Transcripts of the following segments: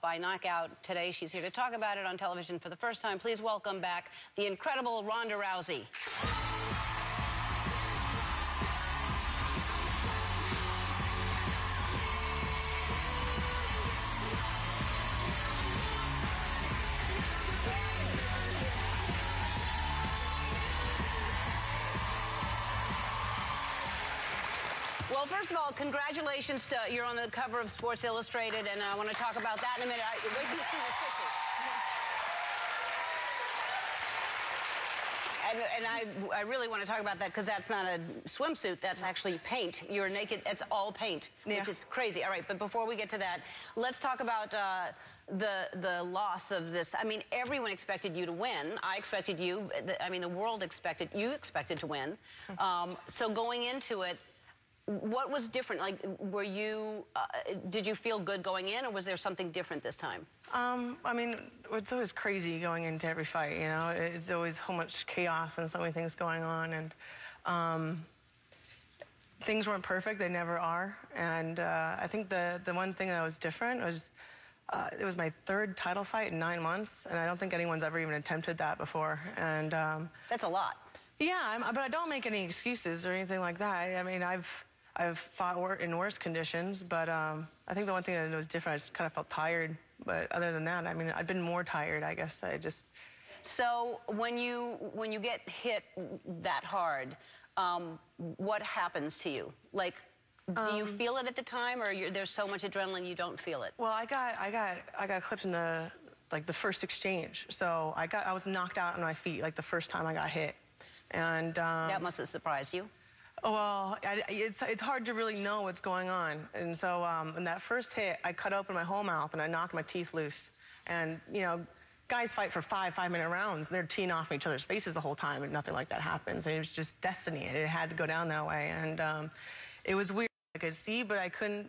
by knockout today. She's here to talk about it on television for the first time. Please welcome back the incredible Ronda Rousey. Well, first of all, congratulations to you're on the cover of Sports Illustrated, and I want to talk about that in a minute. Wait till you see the pictures. And I really want to talk about that because that's not a swimsuit. That's actually paint. You're naked. That's all paint, which is crazy. All right, but before we get to that, let's talk about the loss of this. I mean, everyone expected you to win. I expected you. I mean, the world expected you to win. So going into it, what was different? Like, were you, did you feel good going in, or was there something different this time? I mean, it's always crazy going into every fight, you know? It's always so much chaos and so many things going on, and things weren't perfect, they never are. And I think the one thing that was different was, it was my third title fight in 9 months, and I don't think anyone's ever even attempted that before. And that's a lot. Yeah, but I don't make any excuses or anything like that. I mean, I've fought in worse conditions, but I think the one thing that was different, I just kind of felt tired. But other than that, I mean, I've been more tired, I guess. So when you get hit that hard, what happens to you? Like, do you feel it at the time, or there's so much adrenaline you don't feel it? Well, I got clipped in the first exchange. So I was knocked out on my feet like the first time I got hit, and that must have surprised you. Well, it's hard to really know what's going on. And so in that first hit, I cut open my whole mouth and I knocked my teeth loose. And, you know, guys fight for five-minute rounds, and they're teeing off each other's faces the whole time, and nothing like that happens. And it was just destiny, and it had to go down that way. And it was weird. I could see, but I couldn't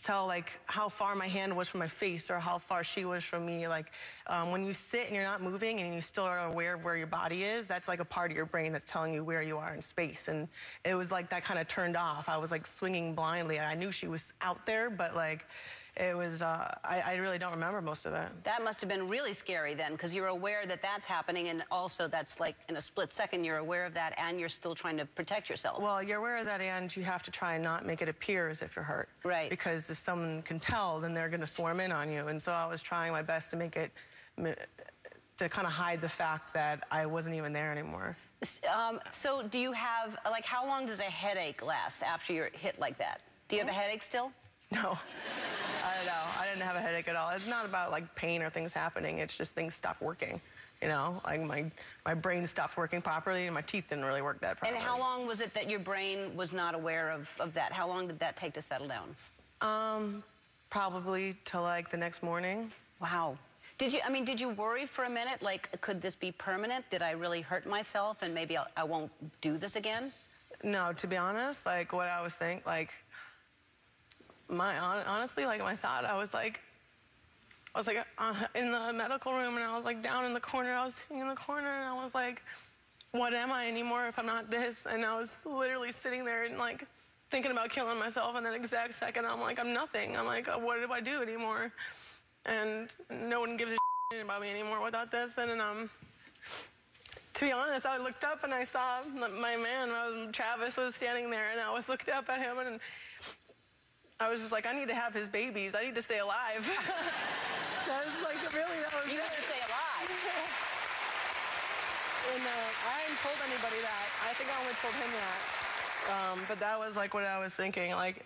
tell, like, how far my hand was from my face or how far she was from me. Like, when you sit and you're not moving and you still are aware of where your body is, that's like a part of your brain that's telling you where you are in space. And it was like that kind of turned off. I was like swinging blindly. I knew she was out there, but like, it was, I really don't remember most of it. That must have been really scary then, because you're aware that that's happening, and also that's like in a split second you're aware of that, and you're still trying to protect yourself. Well, you're aware of that, and you have to try and not make it appear as if you're hurt. Right. Because if someone can tell, then they're going to swarm in on you. And so I was trying my best to make it, to kind of hide the fact that I wasn't even there anymore. So do you have, like, how long does a headache last after you're hit like that? Do you have a headache still? No. I don't know. I didn't have a headache at all. It's not about, like, pain or things happening. It's just things stopped working, you know? Like, my brain stopped working properly, and my teeth didn't really work that properly. And how long was it that your brain was not aware of that? How long did that take to settle down? Probably till, like, the next morning. Wow. Did you worry for a minute? Like, could this be permanent? Did I really hurt myself, and maybe I won't do this again? No, to be honest, like, what I was thinking, like, honestly, like, my thought, I was like in the medical room, and I was like down in the corner. I was sitting in the corner, and I was like, what am I anymore if I'm not this? And I was literally sitting there and like thinking about killing myself. And that exact second, I'm like, I'm nothing. I'm like, what do I do anymore? And no one gives a shit about me anymore without this. And then, to be honest, I looked up and I saw my man, Travis, was standing there, and I was looking up at him, and I was just like, I need to have his babies. I need to stay alive. That was like, really, that was it. You need to stay alive. And I hadn't told anybody that. I think I only told him that. But that was like what I was thinking. Like,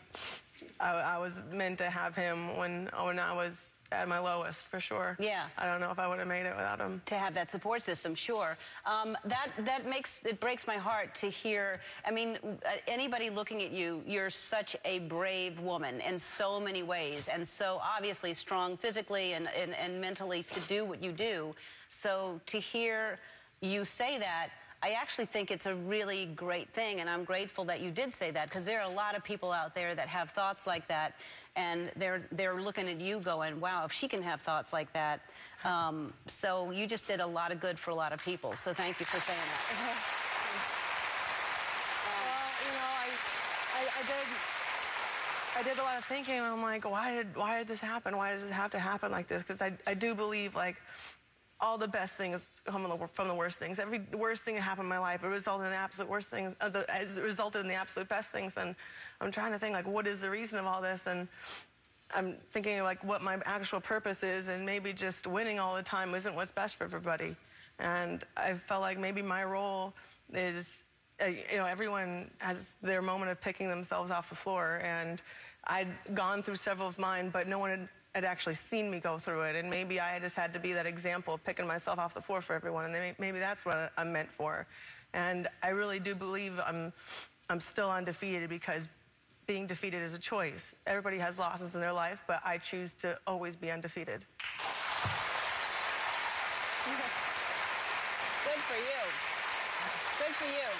I was meant to have him when I was at my lowest, for sure. Yeah. I don't know if I would have made it without him. To have that support system, sure. It breaks my heart to hear. I mean, anybody looking at you, you're such a brave woman in so many ways, and so obviously strong physically and mentally to do what you do. So to hear you say that, I actually think it's a really great thing, and I'm grateful that you did say that, because there are a lot of people out there that have thoughts like that, and they're looking at you going, wow, if she can have thoughts like that. So you just did a lot of good for a lot of people, so thank you for saying that. Well, you know, I did a lot of thinking, and I'm like, why did this happen? Why does this have to happen like this? Because I do believe, like, all the best things come from the worst things. The worst thing that happened in my life, it resulted in the absolute worst things, it resulted in the absolute best things. And I'm trying to think, like, what is the reason of all this? And I'm thinking, like, what my actual purpose is, and maybe just winning all the time isn't what's best for everybody. And I felt like maybe my role is, you know, everyone has their moment of picking themselves off the floor, and I'd gone through several of mine, but no one had actually seen me go through it, and maybe I just had to be that example of picking myself off the floor for everyone, and maybe that's what I'm meant for. And I really do believe I'm still undefeated, because being defeated is a choice. Everybody has losses in their life, but I choose to always be undefeated. Good for you. Good for you.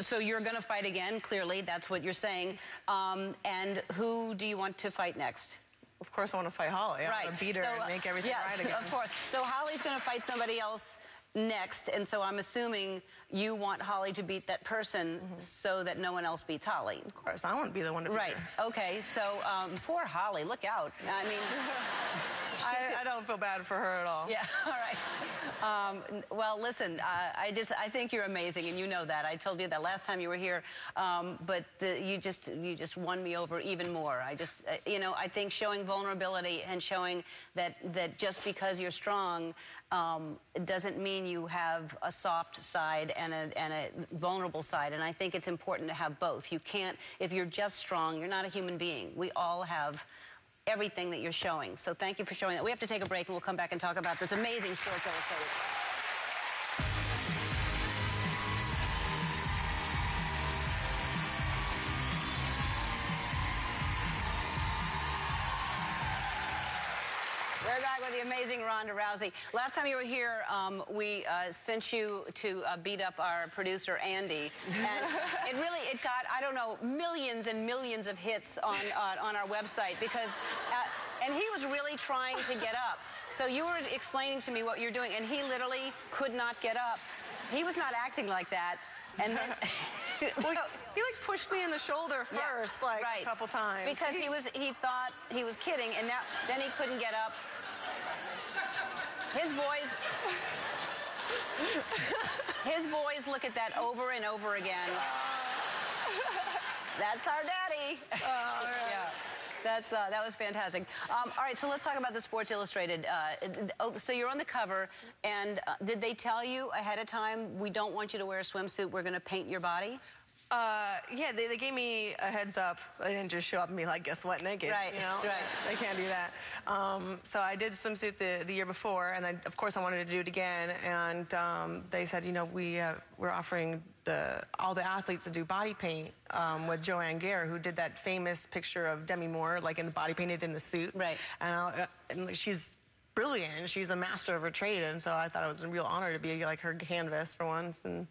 So you're going to fight again, clearly. That's what you're saying. And who do you want to fight next? Of course I want to fight Holly. I want to beat her and make everything right again. Of course. So Holly's going to fight somebody else next, and so I'm assuming you want Holly to beat that person so that no one else beats Holly. Of course, I want to be the one to beat her. Okay, so poor Holly, look out. I mean... I don't feel bad for her at all. Yeah, all right. Well, listen, I think you're amazing, and you know that. I told you that last time you were here, but you just won me over even more. You know, I think showing vulnerability and showing that just because you're strong doesn't mean you have a soft side and a vulnerable side, and I think it's important to have both. You can't, if you're just strong, you're not a human being. We all have everything that you're showing. So thank you for showing that. We have to take a break, and we'll come back and talk about this amazing Sports Illustrated. We're back with the amazing Ronda Rousey. Last time you were here, we sent you to beat up our producer, Andy. And it got, I don't know, millions and millions of hits on our website because, and he was really trying to get up. So you were explaining to me what you're doing, and he literally could not get up. He was not acting like that. And then... Well, he like pushed me in the shoulder first, a couple times. Because he thought he was kidding, and then he couldn't get up. His boys look at that over and over again. That's our daddy. Yeah. That was fantastic. All right, so let's talk about the Sports Illustrated. So you're on the cover, and did they tell you ahead of time, we don't want you to wear a swimsuit, we're going to paint your body? Yeah, they gave me a heads up. They didn't just show up and be like, guess what, naked, you know? Right. They can't do that. So I did swimsuit the year before, and of course I wanted to do it again, and they said, you know, we're offering all the athletes to do body paint with Joanne Gare, who did that famous picture of Demi Moore, like in the body painted in the suit. Right. And she's brilliant. She's a master of her trade, and so I thought it was a real honor to be like her canvas for once. And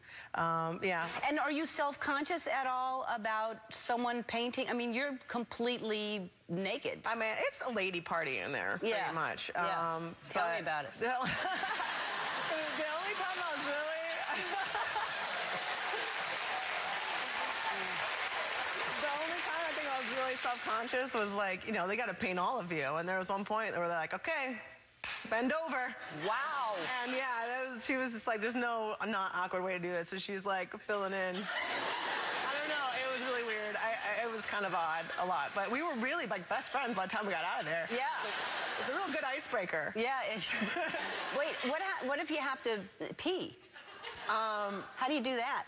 yeah. And are you self-conscious at all about someone painting? I mean, you're completely naked. I mean, it's a lady party in there, pretty much. Yeah. Tell me about it. The only time I was really... The only time I think I was really self-conscious was like, you know, they got to paint all of you. And there was one point where they're like, okay, bend over. Wow. And yeah, she was just like, there's no not awkward way to do this. So she's like filling in. I don't know. It was really weird. It was kind of odd, a lot. But we were really like best friends by the time we got out of there. Yeah. It's a real good icebreaker. Yeah. Wait, what if you have to pee? How do you do that?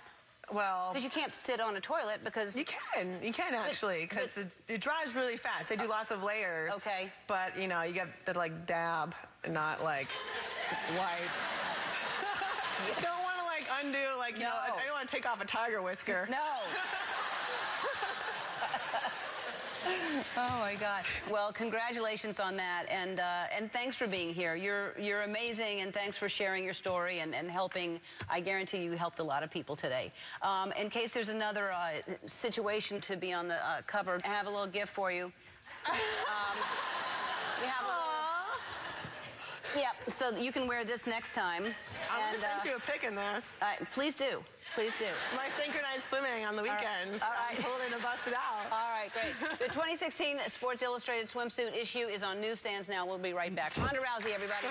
Well, because you can't sit on a toilet because... You can actually, because it dries really fast. They do lots of layers. Okay. But, you know, you get to, like, dab and not, like, wipe. You don't want to, like, undo, like, you know, I don't want to take off a tiger whisker. No. Oh, my God. Well, congratulations on that, and thanks for being here. You're amazing, and thanks for sharing your story and helping. I guarantee you helped a lot of people today. In case there's another situation to be on the cover, I have a little gift for you. We have so you can wear this next time. I'm going to send you a pic in this. Please do. Please do. My synchronized swimming on the weekends. All right. I pulled in and busted out. All right, great. The 2016 Sports Illustrated swimsuit issue is on newsstands now. We'll be right back. Ronda Rousey, everybody.